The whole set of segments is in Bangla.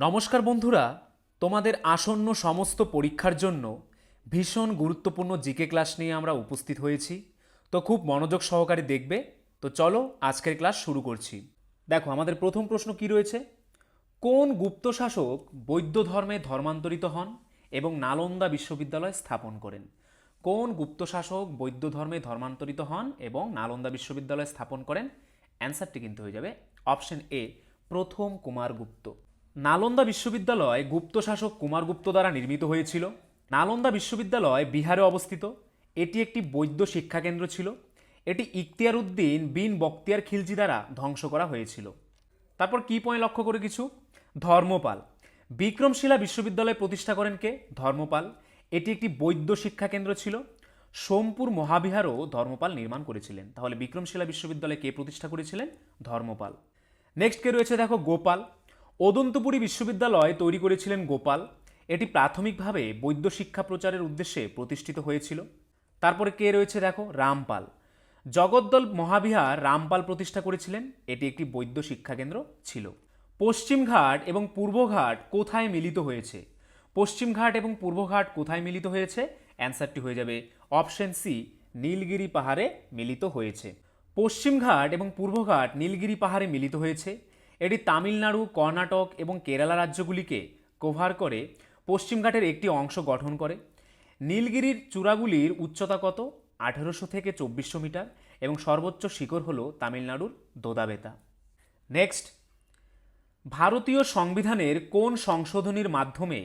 নমস্কার বন্ধুরা, তোমাদের আসন্ন সমস্ত পরীক্ষার জন্য ভীষণ গুরুত্বপূর্ণ জিকে ক্লাস নিয়ে আমরা উপস্থিত হয়েছি। তো খুব মনোযোগ সহকারে দেখবে। তো চলো আজকের ক্লাস শুরু করছি। দেখো আমাদের প্রথম প্রশ্ন কি রয়েছে। কোন গুপ্ত শাসক বৌদ্ধ ধর্মে ধর্মান্তরিত হন এবং নালন্দা বিশ্ববিদ্যালয় স্থাপন করেন? কোন গুপ্ত শাসক বৌদ্ধ ধর্মে ধর্মান্তরিত হন এবং নালন্দা বিশ্ববিদ্যালয় স্থাপন করেন? অ্যান্সারটি কিন্তু হয়ে যাবে অপশন এ, প্রথম কুমারগুপ্ত। নালন্দা বিশ্ববিদ্যালয় গুপ্ত শাসক কুমারগুপ্ত দ্বারা নির্মিত হয়েছিল। নালন্দা বিশ্ববিদ্যালয় বিহারে অবস্থিত। এটি একটি বৌদ্ধ শিক্ষাকেন্দ্র ছিল। এটি ইখতিয়ার উদ্দিন বিন বখতিয়ার খিলজি দ্বারা ধ্বংস করা হয়েছিল। তারপর কি পয়েন্ট লক্ষ্য করে কিছু। ধর্মপাল। বিক্রমশিলা বিশ্ববিদ্যালয় প্রতিষ্ঠা করেন কে? ধর্মপাল। এটি একটি বৌদ্ধ শিক্ষাকেন্দ্র ছিল। সোমপুর মহাবিহারও ধর্মপাল নির্মাণ করেছিলেন। তাহলে বিক্রমশিলা বিশ্ববিদ্যালয় কে প্রতিষ্ঠা করেছিলেন? ধর্মপাল। নেক্সট কে রয়েছে দেখো, গোপাল। অদন্তপুরী বিশ্ববিদ্যালয় তৈরি করেছিলেন গোপাল। এটি প্রাথমিকভাবে বৌদ্ধ শিক্ষা প্রচারের উদ্দেশ্যে প্রতিষ্ঠিত হয়েছিল। তারপরে কে রয়েছে দেখো, রামপাল। জগদ্দল মহাবিহার রামপাল প্রতিষ্ঠা করেছিলেন। এটি একটি বৌদ্ধ শিক্ষাকেন্দ্র ছিল। পশ্চিমঘাট এবং পূর্বঘাট কোথায় মিলিত হয়েছে? পশ্চিমঘাট এবং পূর্বঘাট কোথায় মিলিত হয়েছে? অ্যান্সারটি হয়ে যাবে অপশন সি, নীলগিরি পাহাড়ে মিলিত হয়েছে। পশ্চিমঘাট এবং পূর্বঘাট নীলগিরি পাহাড়ে মিলিত হয়েছে। এটি তামিলনাড়ু, কর্ণাটক এবং কেরালা রাজ্যগুলিকে কভার করে পশ্চিমঘাটের একটি অংশ গঠন করে। নীলগিরির চূড়াগুলির উচ্চতা কত? 1800 থেকে 2400 মিটার এবং সর্বোচ্চ শিখর হল তামিলনাড়ুর দোদাবেতা। নেক্সট, ভারতীয় সংবিধানের কোন সংশোধনীর মাধ্যমে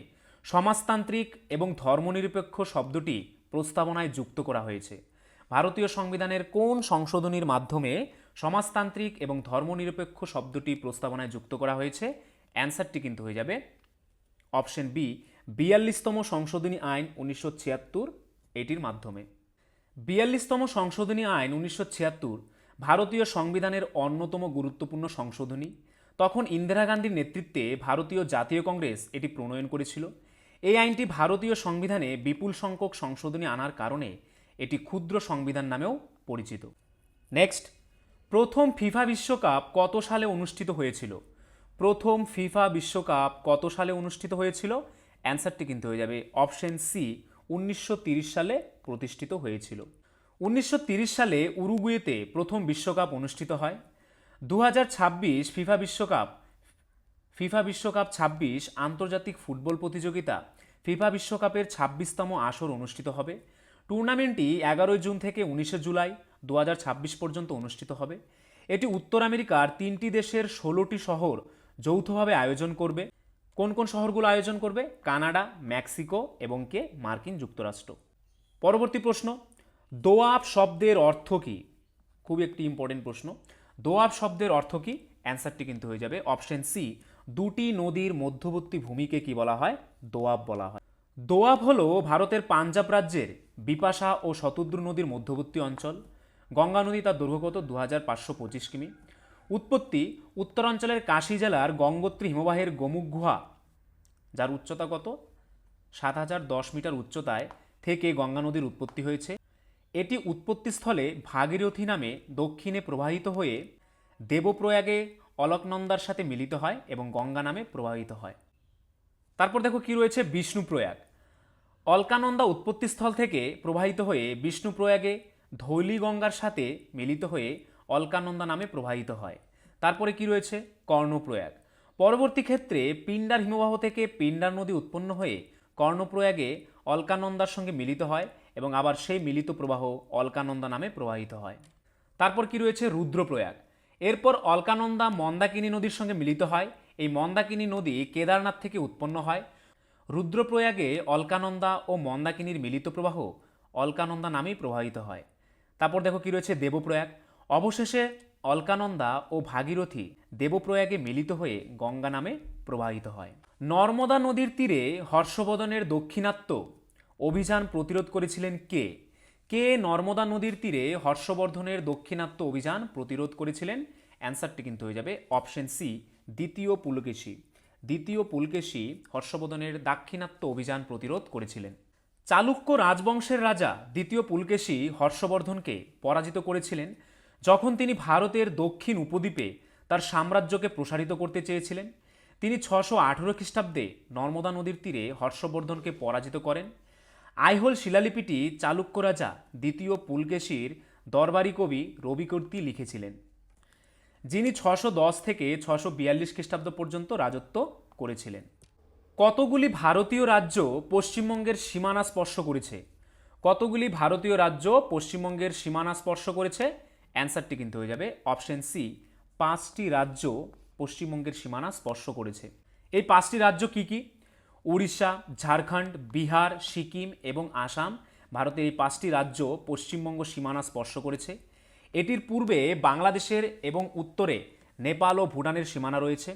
সমাজতান্ত্রিক এবং ধর্মনিরপেক্ষ শব্দটি প্রস্তাবনায় যুক্ত করা হয়েছে? ভারতীয় সংবিধানের কোন সংশোধনীর মাধ্যমে সমাজতান্ত্রিক এবং ধর্মনিরপেক্ষ শব্দটি প্রস্তাবনায় যুক্ত করা হয়েছে? অ্যান্সারটি কিন্তু হয়ে যাবে অপশন বি, 42তম সংশোধনী আইন 1976 এটির মাধ্যমে। 42তম সংশোধনী আইন 1976 ভারতীয় সংবিধানের অন্যতম গুরুত্বপূর্ণ সংশোধনী। তখন ইন্দিরা গান্ধীর নেতৃত্বে ভারতীয় জাতীয় কংগ্রেস এটি প্রণয়ন করেছিল। এই আইনটি ভারতীয় সংবিধানে বিপুল সংখ্যক সংশোধনী আনার কারণে এটি ক্ষুদ্র সংবিধান নামেও পরিচিত। নেক্সট, প্রথম ফিফা বিশ্বকাপ কত সালে অনুষ্ঠিত হয়েছিল? প্রথম ফিফা বিশ্বকাপ কত সালে অনুষ্ঠিত হয়েছিল? অ্যান্সারটি কিন্তু হয়ে যাবে অপশন সি, 1930 সালে প্রতিষ্ঠিত হয়েছিল। 1930 সালে উরুগুয়েতে প্রথম বিশ্বকাপ অনুষ্ঠিত হয়। 2026 ফিফা বিশ্বকাপ 26 আন্তর্জাতিক ফুটবল প্রতিযোগিতা ফিফা বিশ্বকাপের 26তম আসর অনুষ্ঠিত হবে। টুর্নামেন্টটি 11 জুন থেকে 19 জুলাই 2026 পর্যন্ত অনুষ্ঠিত হবে। এটি উত্তর আমেরিকার 3টি দেশের 16টি শহর যৌথভাবে আয়োজন করবে। কোন কোন শহরগুলো আয়োজন করবে? কানাডা, মেক্সিকো এবং মার্কিন যুক্তরাষ্ট্র। পরবর্তী প্রশ্ন, দোয়াব শব্দের অর্থ কী? খুব একটি ইম্পর্টেন্ট প্রশ্ন। দোয়াব শব্দের অর্থ কী? অ্যান্সারটি কিন্তু হয়ে যাবে অপশন সি, দুটি নদীর মধ্যবর্তী ভূমিকে কি বলা হয়? দোয়াব বলা হয়। দোয়াব হলো ভারতের পাঞ্জাব রাজ্যের বিপাশা ও শতদ্রু নদীর মধ্যবর্তী অঞ্চল। গঙ্গা নদী, তার দৈর্ঘ্য কত? 2525 কিমি। উৎপত্তি উত্তরাঞ্চলের কাশী জেলার গঙ্গোত্রী হিমবাহের গোমুখ গুহা, যার উচ্চতা কত? 7010 মিটার উচ্চতায় থেকে গঙ্গা নদীর উৎপত্তি হয়েছে। এটি উৎপত্তিস্থলে ভাগীরথী নামে দক্ষিণে প্রবাহিত হয়ে দেবপ্রয়াগে অলকনন্দার সাথে মিলিত হয় এবং গঙ্গা নামে প্রবাহিত হয়। তারপর দেখো কি রয়েছে, বিষ্ণুপ্রয়াগ। অলকানন্দা উৎপত্তিস্থল থেকে প্রবাহিত হয়ে বিষ্ণুপ্রয়াগে ধৌলি গঙ্গার সাথে মিলিত হয়ে অলকানন্দা নামে প্রবাহিত হয়। তারপরে কি রয়েছে, কর্ণপ্রয়াগ। পরবর্তী ক্ষেত্রে পিণ্ডার হিমবাহ থেকে পিণ্ডার নদী উৎপন্ন হয়ে কর্ণপ্রয়াগে অলকানন্দার সঙ্গে মিলিত হয় এবং আবার সেই মিলিত প্রবাহ অলকানন্দা নামে প্রবাহিত হয়। তারপর কি রয়েছে, রুদ্রপ্রয়াগ। এরপর অলকানন্দা মন্দাকিনী নদীর সঙ্গে মিলিত হয়। এই মন্দাকিনী নদী কেদারনাথ থেকে উৎপন্ন হয়। রুদ্রপ্রয়াগে অলকানন্দা ও মন্দাকিনীর মিলিত প্রবাহ অলকানন্দা নামেই প্রবাহিত হয়। তারপর দেখো কি রয়েছে, দেবপ্রয়াগ। অবশেষে অলকানন্দা ও ভাগীরথী দেবপ্রয়াগে মিলিত হয়ে গঙ্গা নামে প্রবাহিত হয়। নর্মদা নদীর তীরে হর্ষবর্ধনের দাক্ষিণাত্য অভিযান প্রতিরোধ করেছিলেন কে? কে নর্মদা নদীর তীরে হর্ষবর্ধনের দাক্ষিণাত্য অভিযান প্রতিরোধ করেছিলেন? অ্যান্সারটি কিন্তু হয়ে যাবে অপশন সি, দ্বিতীয় পুলকেশী। দ্বিতীয় পুলকেশী হর্ষবর্ধনের দাক্ষিণাত্য অভিযান প্রতিরোধ করেছিলেন। চালুক্য রাজবংশের রাজা দ্বিতীয় পুলকেশী হর্ষবর্ধনকে পরাজিত করেছিলেন যখন তিনি ভারতের দক্ষিণ উপদ্বীপে তার সাম্রাজ্যকে প্রসারিত করতে চেয়েছিলেন। তিনি 618 খ্রিস্টাব্দে নর্মদা নদীর তীরে হর্ষবর্ধনকে পরাজিত করেন। আইহোল শিলালিপিটি চালুক্য রাজা দ্বিতীয় পুলকেশীর দরবারি কবি রবিকীর্তি লিখেছিলেন, যিনি 610 থেকে 642 খ্রিস্টাব্দ পর্যন্ত রাজত্ব করেছিলেন। কতগুলি ভারতীয় রাজ্য পশ্চিমবঙ্গের সীমানা স্পর্শ করেছে? কতগুলি ভারতীয় রাজ্য পশ্চিমবঙ্গের সীমানা স্পর্শ করেছে? অ্যান্সারটি কিন্তু হয়ে যাবে অপশন সি, 5টি রাজ্য পশ্চিমবঙ্গের সীমানা স্পর্শ করেছে। এই 5টি রাজ্য কি কি? উড়িষ্যা, ঝাড়খণ্ড, বিহার, সিকিম এবং আসাম। ভারতের এই 5টি রাজ্য পশ্চিমবঙ্গ সীমানা স্পর্শ করেছে। এটির পূর্বে বাংলাদেশের এবং উত্তরে নেপাল ও ভুটানের সীমানা রয়েছে।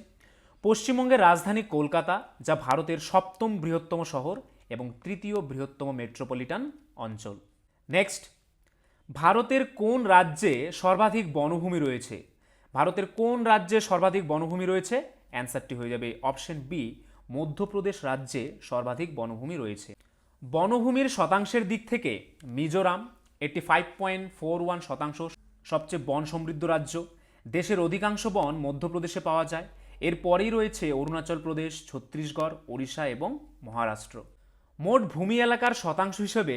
পশ্চিমবঙ্গের রাজধানী কলকাতা, যা ভারতের 7ম বৃহত্তম শহর এবং 3য় বৃহত্তম মেট্রোপলিটন অঞ্চল। নেক্সট, ভারতের কোন রাজ্যে সর্বাধিক বনভূমি রয়েছে? ভারতের কোন রাজ্যে সর্বাধিক বনভূমি রয়েছে? অ্যান্সারটি হয়ে যাবে অপশন বি, মধ্যপ্রদেশ রাজ্যে সর্বাধিক বনভূমি রয়েছে। বনভূমির শতাংশের দিক থেকে মিজোরাম 85.41% সবচেয়ে বন সমৃদ্ধ রাজ্য। দেশের অধিকাংশ বন মধ্যপ্রদেশে পাওয়া যায়। এরপরেই রয়েছে অরুণাচল প্রদেশ, ছত্তিশগড়, ওড়িশা এবং মহারাষ্ট্র। মোট ভূমি এলাকার শতাংশ হিসেবে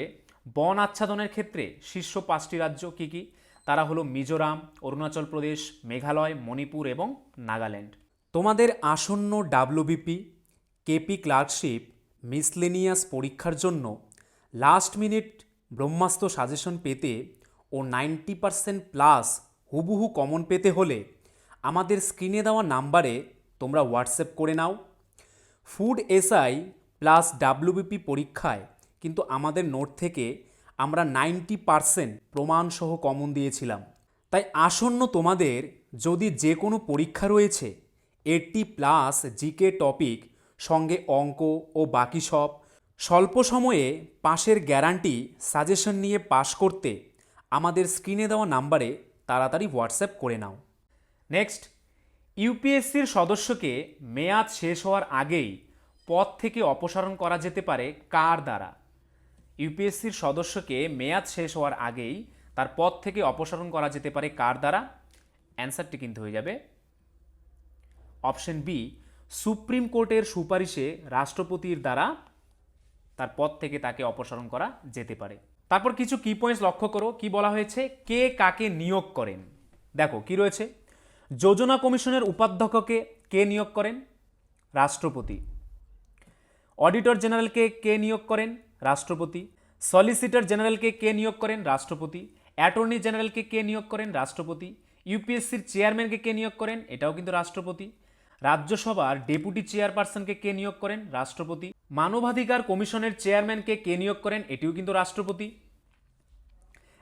বন আচ্ছাদনের ক্ষেত্রে শীর্ষ 5টি রাজ্য কি কি? তারা হলো মিজোরাম, অরুণাচল প্রদেশ, মেঘালয়, মণিপুর এবং নাগাল্যান্ড। তোমাদের আসন্ন ডাব্লিউবিপি, কেপি ক্লার্কশিপ, মিসলেনিয়াস পরীক্ষার জন্য লাস্ট মিনিট ব্রহ্মাস্ত্র সাজেশন পেতে ও 90% প্লাস হুবহু কমন পেতে হলে আমাদের স্ক্রিনে দেওয়া নাম্বারে তোমরা হোয়াটসঅ্যাপ করে নাও। ফুড এসআই প্লাস ডাব্লিউবিপি পরীক্ষায় কিন্তু আমাদের নোট থেকে আমরা 90% প্রমাণসহ কমন দিয়েছিলাম। তাই আসন্ন তোমাদের যদি যে কোনো পরীক্ষা রয়েছে 80+ জিকে টপিক সঙ্গে অঙ্ক ও বাকি সব, স্বল্প সময়ে পাশের গ্যারান্টি সাজেশন নিয়ে পাশ করতে আমাদের স্ক্রিনে দেওয়া নাম্বারে তাড়াতাড়ি হোয়াটসঅ্যাপ করে নাও। নেক্সট, ইউপিএসসির সদস্যকে মেয়াদ শেষ হওয়ার আগেই পদ থেকে অপসারণ করা যেতে পারে কার দ্বারা? ইউপিএসসির সদস্যকে মেয়াদ শেষ হওয়ার আগেই তার পদ থেকে অপসারণ করা যেতে পারে কার দ্বারা? অ্যান্সারটি কিন্তু হয়ে যাবে অপশন বি, সুপ্রিম কোর্টের সুপারিশে রাষ্ট্রপতির দ্বারা তার পদ থেকে তাকে অপসারণ করা যেতে পারে। তারপর কিছু কি পয়েন্টস লক্ষ্য করো। কি বলা হয়েছে? কে কাকে নিয়োগ করেন? দেখো কি রয়েছে। যোজনা কমিশনের উপাধ্যক্ষকে কে নিয়োগ করেন? রাষ্ট্রপতি। অডিটর জেনারেলকে কে নিয়োগ করেন? রাষ্ট্রপতি। সলিসিটর জেনারেলকে কে নিয়োগ করেন? রাষ্ট্রপতি। অ্যাটর্নি জেনারেলকে কে নিয়োগ করেন? রাষ্ট্রপতি। ইউপিএসসির চেয়ারম্যানকে কে নিয়োগ করেন? এটাও কিন্তু রাষ্ট্রপতি। রাজ্যসভার ডেপুটি চেয়ারপারসনকে কে নিয়োগ করেন? রাষ্ট্রপতি। মানবাধিকার কমিশনের চেয়ারম্যানকে কে নিয়োগ করেন? এটিও কিন্তু রাষ্ট্রপতি।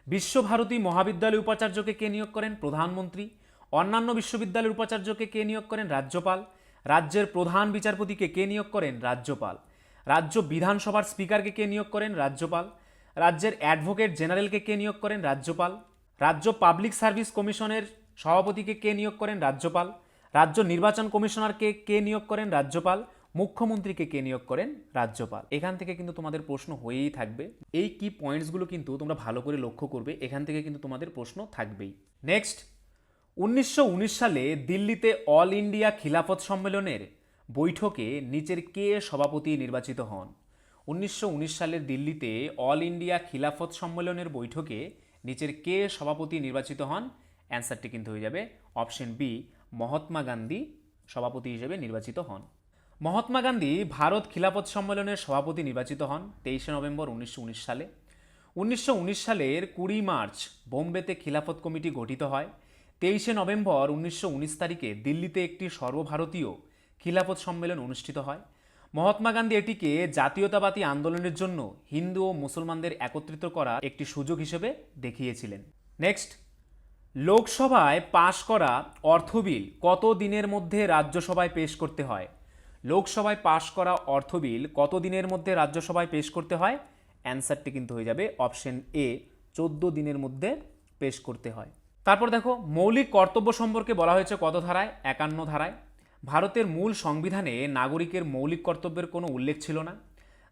বিশ্বভারতী মহাবিদ্যালয় উপাচার্যকে কে নিয়োগ করেন? প্রধানমন্ত্রী। অন্যান্য বিশ্ববিদ্যালয়ের উপাচার্যকে কে নিয়োগ করেন? রাজ্যপাল। রাজ্যের প্রধান বিচারপতিকে কে নিয়োগ করেন? রাজ্যপাল। রাজ্য বিধানসভার স্পিকারকে কে নিয়োগ করেন? রাজ্যপাল। রাজ্যের অ্যাডভোকেট জেনারেলকে কে নিয়োগ করেন? রাজ্যপাল। রাজ্য পাবলিক সার্ভিস কমিশনের সভাপতিকে কে নিয়োগ করেন? রাজ্যপাল। রাজ্য নির্বাচন কমিশনারকে কে নিয়োগ করেন? রাজ্যপাল। মুখ্যমন্ত্রীকে কে নিয়োগ করেন? রাজ্যপাল। এখান থেকে কিন্তু তোমাদের প্রশ্ন হয়েই থাকবে। এই কি পয়েন্টসগুলো কিন্তু তোমরা ভালো করে লক্ষ্য করবে, এখান থেকে কিন্তু তোমাদের প্রশ্ন থাকবেই। নেক্সট, 1919 সালে দিল্লিতে অল ইন্ডিয়া খিলাফত সম্মেলনের বৈঠকে নিচের কে সভাপতি নির্বাচিত হন? 1919 সালের দিল্লিতে অল ইন্ডিয়া খিলাফত সম্মেলনের বৈঠকে নিচের কে সভাপতি নির্বাচিত হন? অ্যান্সারটি কিন্তু হয়ে যাবে অপশন বি, মহাত্মা গান্ধী সভাপতি হিসেবে নির্বাচিত হন। মহাত্মা গান্ধী ভারত খিলাফত সম্মেলনের সভাপতি নির্বাচিত হন 23 নভেম্বর 1919 সালে। 1919 সালের 20 মার্চ বোম্বেতে খিলাফত কমিটি গঠিত হয়। 23 নভেম্বর 1919 তারিখে দিল্লিতে একটি সর্বভারতীয় খিলাফত সম্মেলন অনুষ্ঠিত হয়। মহাত্মা গান্ধী এটিকে জাতীয়তাবাদী আন্দোলনের জন্য হিন্দু ও মুসলমানদের একত্রিত করা একটি সুযোগ হিসেবে দেখিয়েছিলেন। নেক্সট, লোকসভায় পাশ করা অর্থ বিল কত দিনের মধ্যে রাজ্যসভায় পেশ করতে হয়? লোকসভায় পাশ করা অর্থ বিল কত দিনের মধ্যে রাজ্যসভায় পেশ করতে হয়? অ্যান্সারটি কিন্তু হয়ে যাবে অপশন এ, 14 দিনের মধ্যে পেশ করতে হয়। তারপর দেখো, মৌলিক কর্তব্য সম্পর্কে বলা হয়েছে কত ধারায়? 51 ধারায়। ভারতের মূল সংবিধানে নাগরিকের মৌলিক কর্তব্যের কোনো উল্লেখ ছিল না।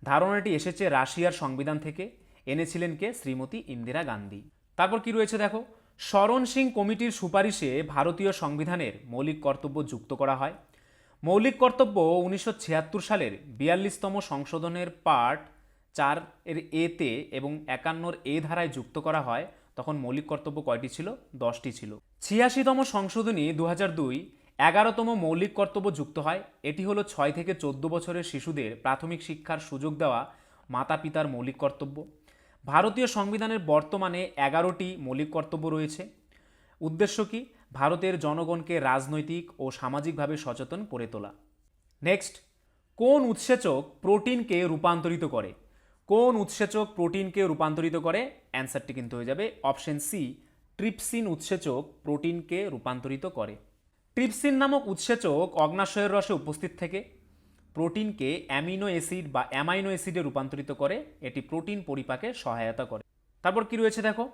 ধারণাটি এসেছে রাশিয়ার সংবিধান থেকে। এনেছিলেন কে? শ্রীমতী ইন্দিরা গান্ধী। তারপর কি রয়েছে দেখো, শরণ সিং কমিটির সুপারিশে ভারতীয় সংবিধানের মৌলিক কর্তব্য যুক্ত করা হয়। মৌলিক কর্তব্য 1976 সালের 42তম সংশোধনের পার্ট 4 এর এতে এবং 51 এ ধারায় যুক্ত করা হয়, তখন মৌলিক কর্তব্য কয়টি ছিল? 10টি ছিল। 86তম সংশোধনী 2002 11তম মৌলিক কর্তব্য যুক্ত হয়। এটি হলো 6 থেকে 14 বছরের শিশুদের প্রাথমিক শিক্ষার সুযোগ দেওয়া মাতা পিতার মৌলিক কর্তব্য। ভারতীয় সংবিধানের বর্তমানে 11টি মৌলিক কর্তব্য রয়েছে। উদ্দেশ্য কি? ভারতের জনগণকে রাজনৈতিক ও সামাজিকভাবে সচেতন করে তোলা। নেক্সট, কোন উৎসেচক প্রোটিনকে রূপান্তরিত করে? কোন উৎসেচক প্রোটিনকে রূপান্তরিত করে? অ্যান্সারটি কিন্তু হয়ে যাবে অপশন সি, ট্রিপসিন উৎসেচক প্রোটিনকে রূপান্তরিত করে। ট্রিপসিন নামক উৎসেচক অগ্নাশয়ের রসে উপস্থিত থেকে প্রোটিনকে অ্যামিনো অ্যাসিড বা অ্যামাইনো অ্যাসিডে রূপান্তরিত করে। এটি প্রোটিন পরিপাকে সহায়তা করে। তারপর কি রয়েছে দেখো,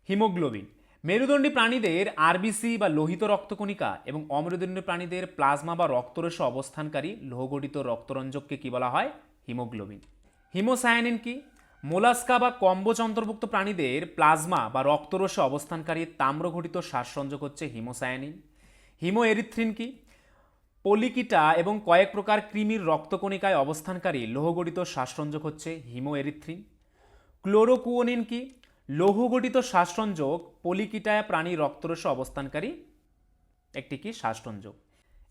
হিমোগ্লোবিন। মেরুদণ্ডী প্রাণীদের আরবিসি বা লোহিত রক্তকণিকা এবং অমেরুদণ্ডী প্রাণীদের প্লাজমা বা রক্তরসে অবস্থানকারী লৌহগঠিত রক্তরঞ্জককে কি বলা হয়? হিমোগ্লোবিন। হিমোসায়ানিন কি? মোলাস্কা বা কম্বোজ অন্তর্ভুক্ত প্রাণীদের প্লাজমা বা রক্তরসে অবস্থানকারী তাম্রঘটিত শ্বাসরঞ্জক হচ্ছে হিমোসায়ানিন। হিমোএরিথ্রিন কি? পলিকিটা এবং কয়েক প্রকার কৃমির রক্তকণিকায় অবস্থানকারী লৌহগঠিত শ্বাসরঞ্জক হচ্ছে হিমোএরিথ্রিন। ক্লোরোকুওনিন কি? লৌহগঠিত শ্বাসরঞ্জক পলিকিটায় প্রাণীর রক্তরসে অবস্থানকারী একটি কি শ্বাসরঞ্জক।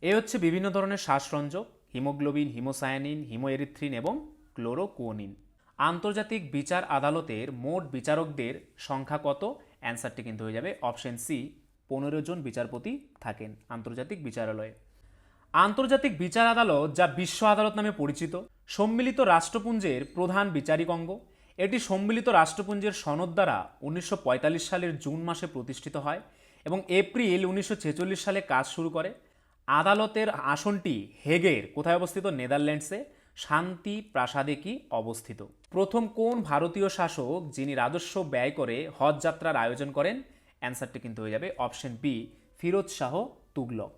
এ হচ্ছে বিভিন্ন ধরনের শ্বাসরঞ্জক: হিমোগ্লোবিন, হিমোসায়ানিন, হিমোএরিথ্রিন এবং ক্লোরোকুওনিন। আন্তর্জাতিক বিচার আদালতের মোট বিচারকদের সংখ্যা কত? অ্যান্সারটি কিন্তু হয়ে যাবে অপশন সি, 15 জন বিচারপতি থাকেন আন্তর্জাতিক বিচারালয়ে। আন্তর্জাতিক বিচার আদালত, যা বিশ্ব আদালত নামে পরিচিত, সম্মিলিত রাষ্ট্রপুঞ্জের প্রধান বিচারিক অঙ্গ। এটি সম্মিলিত রাষ্ট্রপুঞ্জের সনদ দ্বারা 1945 সালের জুন মাসে প্রতিষ্ঠিত হয় এবং এপ্রিল 1946 সালে কাজ শুরু করে। আদালতের আসনটি হেগের কোথায় অবস্থিত? নেদারল্যান্ডসে শান্তি প্রাসাদে কি অবস্থিত। প্রথম কোন ভারতীয় শাসক যিনি রাজস্ব ব্যয় করে হজ যাত্রার আয়োজন করেন? অ্যান্সারটি কিন্তু হয়ে যাবে অপশন বি, ফিরোজ শাহ তুগলক।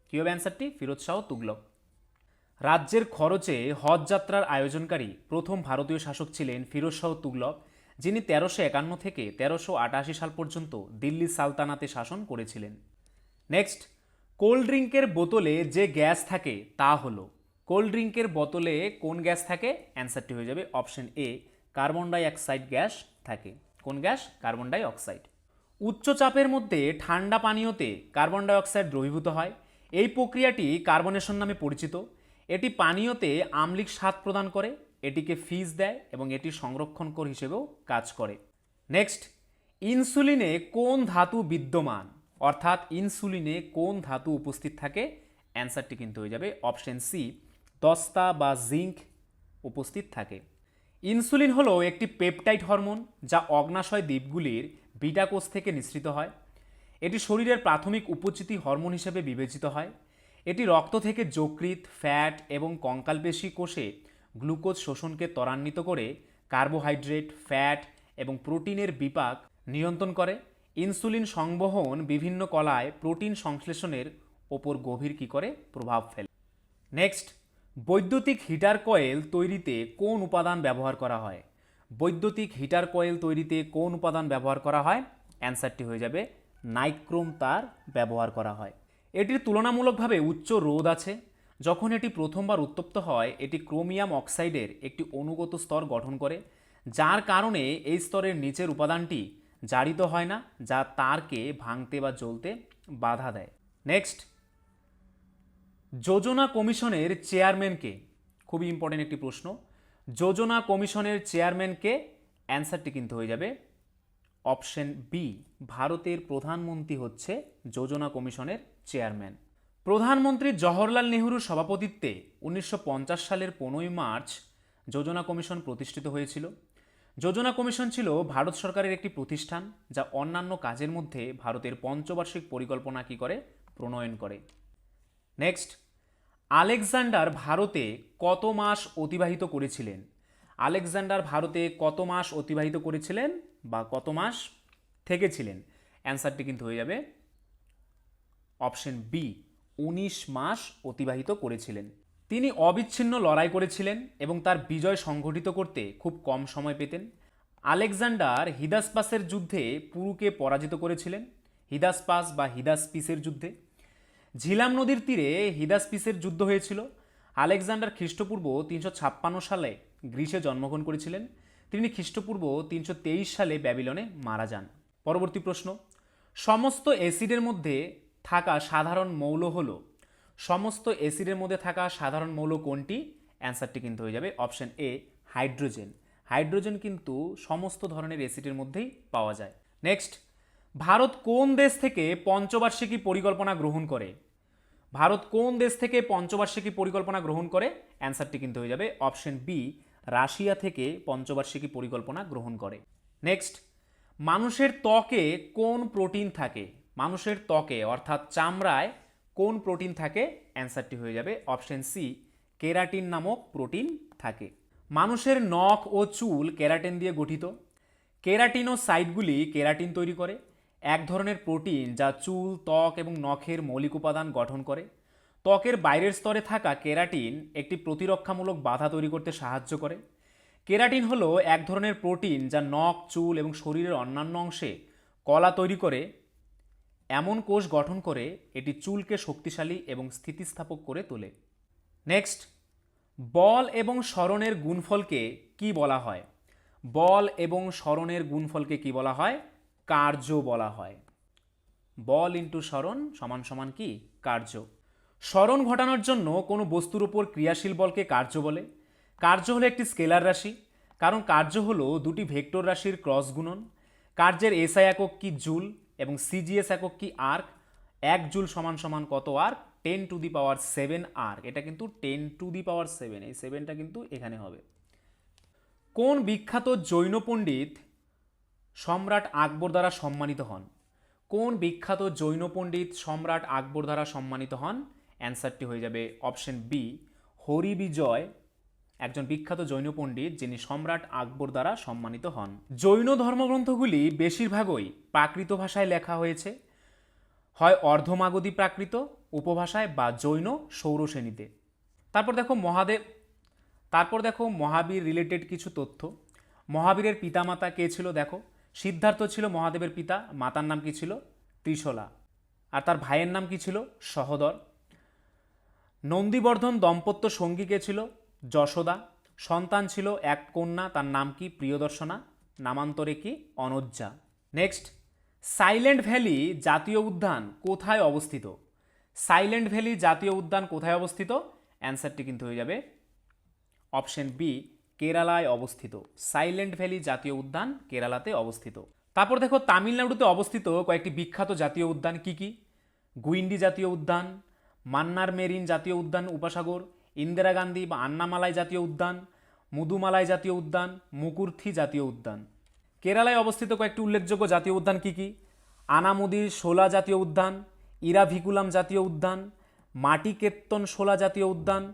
কী হবে অ্যান্সারটি? ফিরোজ শাহ তুগলক। রাজ্যের খরচে হজ যাত্রার আয়োজনকারী প্রথম ভারতীয় শাসক ছিলেন ফিরোজ শাহ তুগলক, যিনি 1351 থেকে 1388 সাল পর্যন্ত দিল্লি সালতানাতে শাসন করেছিলেন। নেক্সট, কোল্ড ড্রিঙ্কের বোতলে যে গ্যাস থাকে তা হলো, কোল্ড ড্রিঙ্কের বোতলে কোন গ্যাস থাকে? অ্যান্সারটি হয়ে যাবে অপশন এ, কার্বন ডাই অক্সাইড গ্যাস থাকে। কোন গ্যাস? কার্বন ডাই অক্সাইড। উচ্চ চাপের মধ্যে ঠান্ডা পানীয়তে কার্বন ডাই অক্সাইড দ্রবীভূত হয়। এই প্রক্রিয়াটি কার্বনেশন নামে পরিচিত। এটি পানীয়তে আম্লিক স্বাদ প্রদান করে, এটিকে ফিজ দেয় এবং এটি সংরক্ষণকর হিসেবেও কাজ করে। নেক্সট, ইনসুলিনে কোন ধাতু বিদ্যমান? অর্থাৎ ইনসুলিনে কোন ধাতু উপস্থিত থাকে? অ্যান্সারটি কিন্তু হয়ে যাবে অপশন সি, দস্তা বা জিঙ্ক উপস্থিত থাকে। ইনসুলিন হলো একটি পেপটাইড হরমোন যা অগ্নাশয় দ্বীপগুলির বিটা কোষ থেকে নিঃসৃত হয়। এটি শরীরের প্রাথমিক উপচিতি হরমোন হিসেবে বিবেচিত হয়। এটি রক্ত থেকে যকৃৎ, ফ্যাট এবং কঙ্কালপেশী কোষে গ্লুকোজ শোষণকে ত্বরান্বিত করে কার্বোহাইড্রেট, ফ্যাট এবং প্রোটিনের বিপাক নিয়ন্ত্রণ করে। ইনসুলিন সংবহন বিভিন্ন কলায় প্রোটিন সংশ্লেষণের ওপর গভীর কী করে? প্রভাব ফেলে। নেক্সট, বৈদ্যুতিক হিটার কয়েল তৈরিতে কোন উপাদান ব্যবহার করা হয়? বৈদ্যুতিক হিটার কয়েল তৈরিতে কোন উপাদান ব্যবহার করা হয়? অ্যান্সারটি হয়ে যাবে নাইক্রোম তার ব্যবহার করা হয়। এটির তুলনামূলকভাবে উচ্চ রোধ আছে। যখন এটি প্রথমবার উত্তপ্ত হয়, এটি ক্রোমিয়াম অক্সাইডের একটি অনুগত স্তর গঠন করে, যার কারণে এই স্তরের নিচের উপাদানটি জারিত হয় না, যা তারকে ভাঙতে বা জ্বলতে বাধা দেয়। নেক্সট, যোজনা কমিশনের চেয়ারম্যানকে? খুবই ইম্পর্টেন্ট একটি প্রশ্ন। যোজনা কমিশনের চেয়ারম্যানকে? অ্যান্সারটি কিন্তু হয়ে যাবে অপশন বি, ভারতের প্রধানমন্ত্রী হচ্ছে যোজনা কমিশনের চেয়ারম্যান। প্রধানমন্ত্রী জওহরলাল নেহরুর সভাপতিত্বে 1950 সালের 15 মার্চ যোজনা কমিশন প্রতিষ্ঠিত হয়েছিল। যোজনা কমিশন ছিল ভারত সরকারের একটি প্রতিষ্ঠান যা অন্যান্য কাজের মধ্যে ভারতের পঞ্চবার্ষিক পরিকল্পনা কী করে? প্রণয়ন করে। নেক্সট, আলেকজান্ডার ভারতে কত মাস অতিবাহিত করেছিলেন? আলেকজান্ডার ভারতে কত মাস অতিবাহিত করেছিলেন বা কত মাস থেকেছিলেন? অ্যান্সারটি কিন্তু হয়ে যাবে অপশন বি, 19 মাস অতিবাহিত করেছিলেন। তিনি অবিচ্ছিন্ন লড়াই করেছিলেন এবং তার বিজয় সংঘটিত করতে খুব কম সময় পেতেন। আলেকজান্ডার হিদাসপাসের যুদ্ধে পুরুকে পরাজিত করেছিলেন, হিদাসপাস বা হিদাসপিসের যুদ্ধে। ঝিলাম নদীর তীরে হিদাসপিসের যুদ্ধ হয়েছিল। আলেকজান্ডার খ্রিস্টপূর্ব 356 সালে গ্রিসে জন্মগ্রহণ করেছিলেন। তিনি খ্রিস্টপূর্ব 323 সালে ব্যাবিলনে মারা যান। পরবর্তী প্রশ্ন, সমস্ত অ্যাসিডের মধ্যে থাকা সাধারণ মৌল হলো, সমস্ত অ্যাসিডের মধ্যে থাকা সাধারণ মৌল কোনটি? অ্যান্সারটি কিন্তু হয়ে যাবে অপশন এ, হাইড্রোজেন। হাইড্রোজেন কিন্তু সমস্ত ধরনের অ্যাসিডের মধ্যেই পাওয়া যায়। নেক্সট, ভারত কোন দেশ থেকে পঞ্চবার্ষিকী পরিকল্পনা গ্রহণ করে? ভারত কোন দেশ থেকে পঞ্চবার্ষিকী পরিকল্পনা গ্রহণ করে? অ্যান্সারটি কিন্তু হয়ে যাবে অপশন বি, রাশিয়া থেকে পঞ্চবার্ষিকী পরিকল্পনা গ্রহণ করে। নেক্সট, মানুষের ত্বকে কোন প্রোটিন থাকে? মানুষের ত্বকে অর্থাৎ চামড়ায় কোন প্রোটিন থাকে? অ্যান্সারটি হয়ে যাবে অপশন সি, কেরাটিন নামক প্রোটিন থাকে। মানুষের নখ ও চুল কেরাটিন দিয়ে গঠিত। কেরাটিনোসাইটগুলি কেরাটিন তৈরি করে, এক ধরনের প্রোটিন যা চুল, ত্বক এবং নখের মৌলিক উপাদান গঠন করে। ত্বকের বাইরের স্তরে থাকা কেরাটিন একটি প্রতিরক্ষামূলক বাধা তৈরি করতে সাহায্য করে। কেরাটিন হলো এক ধরনের প্রোটিন যা নখ, চুল এবং শরীরের অন্যান্য অংশে কলা তৈরি করে এমন কোষ গঠন করে এটি চুলকে শক্তিশালী এবং স্থিতিস্থাপক করে তোলে। নেক্সট, বল এবং স্মরণের গুণফলকে কি বলা হয়? বল এবং স্মরণের গুণফলকে কি বলা হয়? কার্য বলা হয়। বল ইন্টু স্মরণ সমান সমান কি? কার্য। স্মরণ ঘটানোর জন্য কোনো বস্তুর উপর ক্রিয়াশীল বলকে কার্য বলে। কার্য হলো একটি স্কেলার রাশি, কারণ কার্য হলো দুটি ভেক্টর রাশির ক্রস গুণন। কার্যের এসআই একক কি? জুল। এবং সিজিএস একক কি? আর্ক। 1 জুল সমান সমান কত আর্ক? 10⁻7 আর্ক। এটা কিন্তু 10⁻7, এই 7টা কিন্তু এখানে হবে। কোন বিখ্যাত জৈন পণ্ডিত সম্রাট আকবর দ্বারা সম্মানিত হন? কোন বিখ্যাত জৈন পণ্ডিত সম্রাট আকবর দ্বারা সম্মানিত হন? অ্যান্সারটি হয়ে যাবে অপশন বি, হরিবিজয়, একজন বিখ্যাত জৈন পণ্ডিত যিনি সম্রাট আকবর দ্বারা সম্মানিত হন। জৈন ধর্মগ্রন্থগুলি বেশিরভাগই প্রাকৃত ভাষায় লেখা হয়েছে, হয় অর্ধমাগধী প্রাকৃত, উপভাষায় বা জৈন সৌরশ্রেণীতে। তারপর দেখো মহাবীর রিলেটেড কিছু তথ্য। মহাবীরের পিতামাতা কে ছিল? দেখো, সিদ্ধার্থ ছিল মহাদেবের পিতা, মাতার নাম কি ছিল? ত্রিশলা, আর তার ভাইয়ের নাম কি ছিল? সহোদর। নন্দীবর্ধন দম্পত্য সঙ্গী কে ছিল? যশোদা। সন্তান ছিল এক কন্যা, তার নাম কি? প্রিয়দর্শনা, নামান্তরে কি? অনজ্জা। নেক্সট, সাইলেন্ট ভ্যালি জাতীয় উদ্যান কোথায় অবস্থিত? সাইলেন্ট ভ্যালি জাতীয় উদ্যান কোথায় অবস্থিত? অ্যান্সারটি কিন্তু হয়ে যাবে অপশন বি, কেরালায় অবস্থিত। সাইলেন্ট ভ্যালি জাতীয় উদ্যান কেরালাতে অবস্থিত। তারপর দেখো তামিলনাড়ুতে অবস্থিত কয়েকটি বিখ্যাত জাতীয় উদ্যান কি কি? গুইন্ডি জাতীয় উদ্যান, মান্নার মেরিন জাতীয় উদ্যান উপাসাগর, ইন্দিরা গান্ধী বা আন্নামালাই জাতীয় উদ্যান, মুদুমালাই জাতীয় উদ্যান, মুকুর্থি জাতীয় উদ্যান। কেরালায় অবস্থিত কয়েকটি উল্লেখযোগ্য জাতীয় উদ্যান কি কি? আনামুদি শোলা জাতীয় উদ্যান, ইরাভিকুলাম জাতীয় উদ্যান, মাটিকেত্তন শোলা জাতীয় উদ্যান,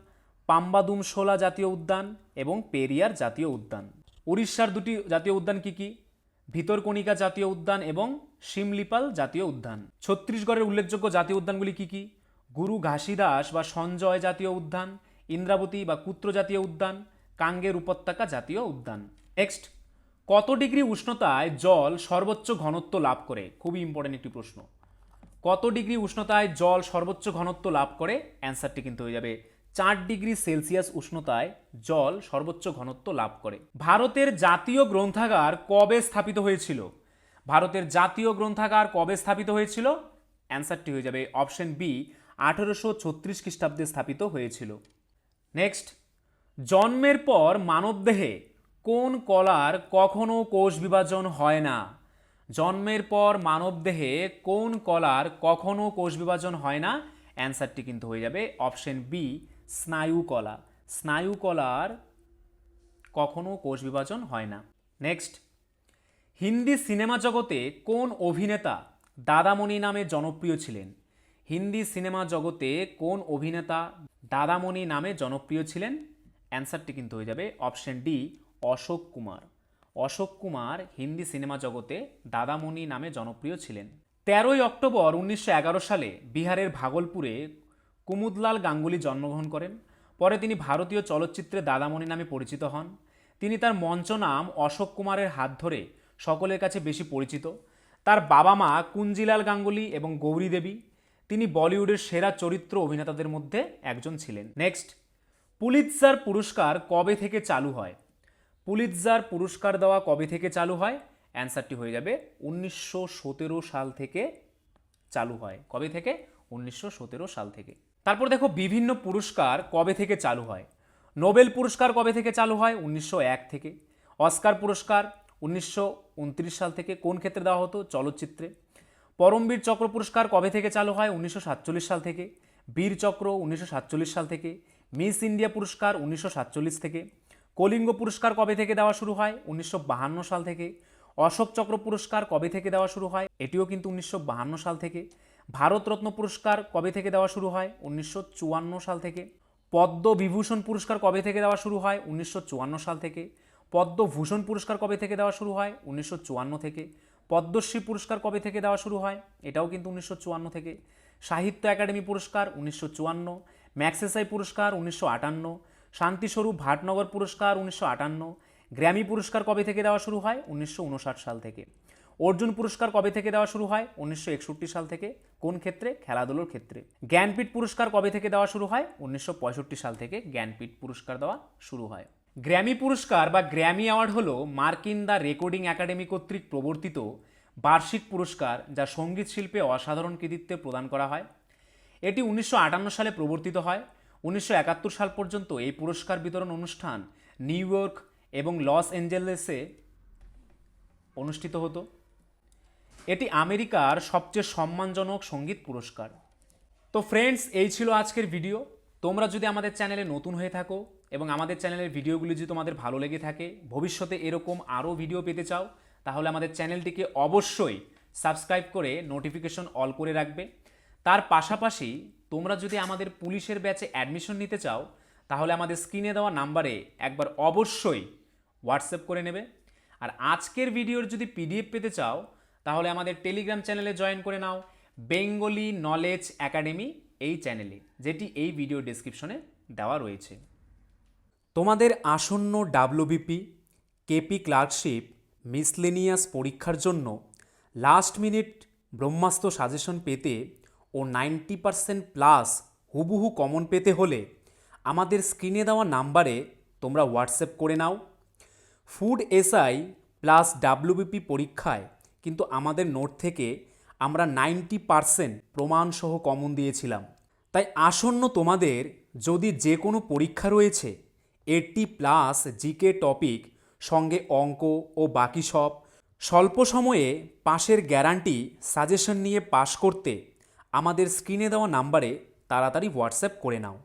পাম্বাদুম শোলা জাতীয় উদ্যান এবং পেরিয়ার জাতীয় উদ্যান। উড়িষ্যার দুটি জাতীয় উদ্যান কি কি? ভিতরকণিকা জাতীয় উদ্যান এবং শিমলিপাল জাতীয় উদ্যান। ছত্তিশগড়ের উল্লেখযোগ্য জাতীয় উদ্যানগুলি কি কি? গুরু ঘাসিদাস বা সঞ্জয় জাতীয় উদ্যান, ইন্দ্রাবতী বা কুত্র জাতীয় উদ্যান, কাঙ্গের উপত্যকা জাতীয় উদ্যান। নেক্সট, কত ডিগ্রি উষ্ণতায় জল সর্বোচ্চ ঘনত্ব লাভ করে? খুবই ইম্পর্টেন্ট একটি প্রশ্ন। কত ডিগ্রি উষ্ণতায় জল সর্বোচ্চ ঘনত্ব লাভ করে? অ্যান্সারটি কিন্তু হয়ে যাবে 4 ডিগ্রি সেলসিয়াস উষ্ণতায় জল সর্বোচ্চ ঘনত্ব লাভ করে। ভারতের জাতীয় গ্রন্থাগার কবে স্থাপিত হয়েছিল? ভারতের জাতীয় গ্রন্থাগার কবে স্থাপিত হয়েছিল? অ্যান্সারটি হয়ে যাবে অপশন বি, 1836 খ্রিস্টাব্দে স্থাপিত হয়েছিল। নেক্সট, জন্মের পর মানবদেহে কোন কলার কখনো কোষ বিভাজন হয় না? জন্মের পর মানবদেহে কোন কলার কখনো কোষ বিভাজন হয় না? অ্যান্সারটি কিন্তু হয়ে যাবে অপশন বি, স্নায়ু কলা। স্নায়ু কলার কখনো কোষ বিভাজন হয় না। নেক্সট, হিন্দি সিনেমা জগতে কোন অভিনেতা দাদামণি নামে জনপ্রিয় ছিলেন? হিন্দি সিনেমা জগতে কোন অভিনেতা দাদামণি নামে জনপ্রিয় ছিলেন? অ্যান্সারটি কিন্তু হয়ে যাবে option D, Ashok Kumar. Ashok Kumar Hindi cinema জগতে দাদামণি নামে জনপ্রিয় ছিলেন। 13ই অক্টোবর 1911 সালে বিহারের ভাগলপুরে কুমুদলাল গাঙ্গুলি জন্মগ্রহণ করেন। পরে তিনি ভারতীয় চলচ্চিত্রে দাদামণি নামে পরিচিত হন। তিনি তার মঞ্চ নাম অশোক কুমারের হাত ধরে সকলের কাছে বেশি পরিচিত। তার বাবা মা কুঞ্জিলাল গাঙ্গুলি এবং গৌরী দেবী। তিনি বলিউডের সেরা চরিত্র অভিনেতাদের মধ্যে একজন ছিলেন। নেক্সট, পুলিৎজার পুরস্কার কবে থেকে চালু হয়? পুলিৎজার পুরস্কার দেওয়া কবে থেকে চালু হয়? অ্যান্সারটি হয়ে যাবে 1917 সাল থেকে চালু হয়। কবে থেকে? 1917 সাল থেকে। তারপর দেখো বিভিন্ন পুরস্কার কবে থেকে চালু হয়। নোবেল পুরস্কার কবে থেকে চালু হয়? 1901 থেকে। অস্কার পুরস্কার 1929 সাল থেকে। কোন ক্ষেত্রে দেওয়া হতো? চলচ্চিত্রে। পরমবীর চক্র পুরস্কার কবে থেকে চালু হয়? 1947 সাল থেকে। বীর চক্র 1947 সাল থেকে। মিস ইন্ডিয়া পুরস্কার 1947 থেকে। কলিঙ্গ পুরস্কার কবে থেকে দেওয়া শুরু হয়? 1952 সাল থেকে। অশোক চক্র পুরস্কার কবে থেকে দেওয়া শুরু হয়? এটিও কিন্তু 1952 সাল থেকে। ভারতরত্ন পুরস্কার কবে থেকে দেওয়া শুরু হয়? 1954 সাল থেকে। পদ্মবিভূষণ পুরস্কার কবে থেকে দেওয়া শুরু হয়? 1954 সাল থেকে। পদ্মভূষণ পুরস্কার কবে থেকে দেওয়া শুরু হয়? 1954 থেকে। পদ্মশ্রী পুরস্কার কবে থেকে দেওয়া শুরু হয়? এটাও কিন্তু 1954 থেকে। সাহিত্য একাডেমি পুরস্কার 1954। ম্যাগসেসাই পুরস্কার 1958। শান্তিস্বরূপ ভাটনগর পুরস্কার 1958। গ্র্যামি পুরস্কার কবে থেকে দেওয়া শুরু হয়? 1959 সাল থেকে। অর্জুন পুরস্কার কবে থেকে দেওয়া শুরু হয়? 1961 সাল থেকে। কোন ক্ষেত্রে? খেলাধুলোর ক্ষেত্রে। জ্ঞানপীঠ পুরস্কার কবে থেকে দেওয়া শুরু হয়? 1965 সাল থেকে জ্ঞানপীঠ পুরস্কার দেওয়া শুরু হয়। গ্র্যামি পুরস্কার বা গ্র্যামি অ্যাওয়ার্ড হল মার্কিন দ্য রেকর্ডিং একাডেমি কর্তৃক প্রবর্তিত বার্ষিক পুরস্কার যা সঙ্গীত শিল্পে অসাধারণ কৃতিত্বে প্রদান করা হয়। এটি 1958 সালে প্রবর্তিত হয়। 1971 সাল পর্যন্ত এই পুরস্কার বিতরণ অনুষ্ঠান নিউ ইয়র্ক এবং লস অ্যাঞ্জেলেসে অনুষ্ঠিত হতো। এটি আমেরিকার সবচেয়ে সম্মানজনক সঙ্গীত পুরস্কার। তো ফ্রেন্ডস, এই ছিল আজকের ভিডিও। তোমরা যদি আমাদের চ্যানেলে নতুন হয়ে থাকো এবং আমাদের চ্যানেলের ভিডিওগুলি যদি তোমাদের ভালো লেগে থাকে, ভবিষ্যতে এরকম আরও ভিডিও পেতে চাও, তাহলে আমাদের চ্যানেলটিকে অবশ্যই সাবস্ক্রাইব করে নোটিফিকেশন অল করে রাখবে। তার পাশাপাশি তোমরা যদি আমাদের পুলিশের ব্যাচে অ্যাডমিশন নিতে চাও, তাহলে আমাদের স্ক্রিনে দেওয়া নাম্বারে একবার অবশ্যই হোয়াটসঅ্যাপ করে নেবে। আর আজকের ভিডিওর যদি পিডিএফ পেতে চাও, তাহলে আমাদের টেলিগ্রাম চ্যানেলে জয়েন করে নাও, বেঙ্গলি নলেজ একাডেমি এই চ্যানেলে, যেটি এই ভিডিও ডেসক্রিপশনে দেওয়া রয়েছে। তোমাদের আসন্ন ডাব্লিউবিপি, কেপি ক্লার্কশিপ, মিসলেনিয়াস পরীক্ষার জন্য লাস্ট মিনিট ব্রহ্মাস্ত্র সাজেশন পেতে ও 90% প্লাস হুবহু কমন পেতে হলে আমাদের স্ক্রিনে দেওয়া নাম্বারে তোমরা হোয়াটসঅ্যাপ করে নাও। ফুড এসআই প্লাস ডাব্লিউবিপি পরীক্ষায় কিন্তু আমাদের নোট থেকে আমরা 90% প্রমাণসহ কমন দিয়েছিলাম। তাই আসন্ন তোমাদের যদি যে কোনো পরীক্ষা রয়েছে, 80+ জিকে টপিক সঙ্গে অঙ্ক ও বাকি সব, স্বল্প সময়ে পাশের গ্যারান্টি সাজেশন নিয়ে পাশ করতে আমাদের স্ক্রিনে দেওয়া নাম্বারে তাড়াতাড়ি হোয়াটসঅ্যাপ করে নাও।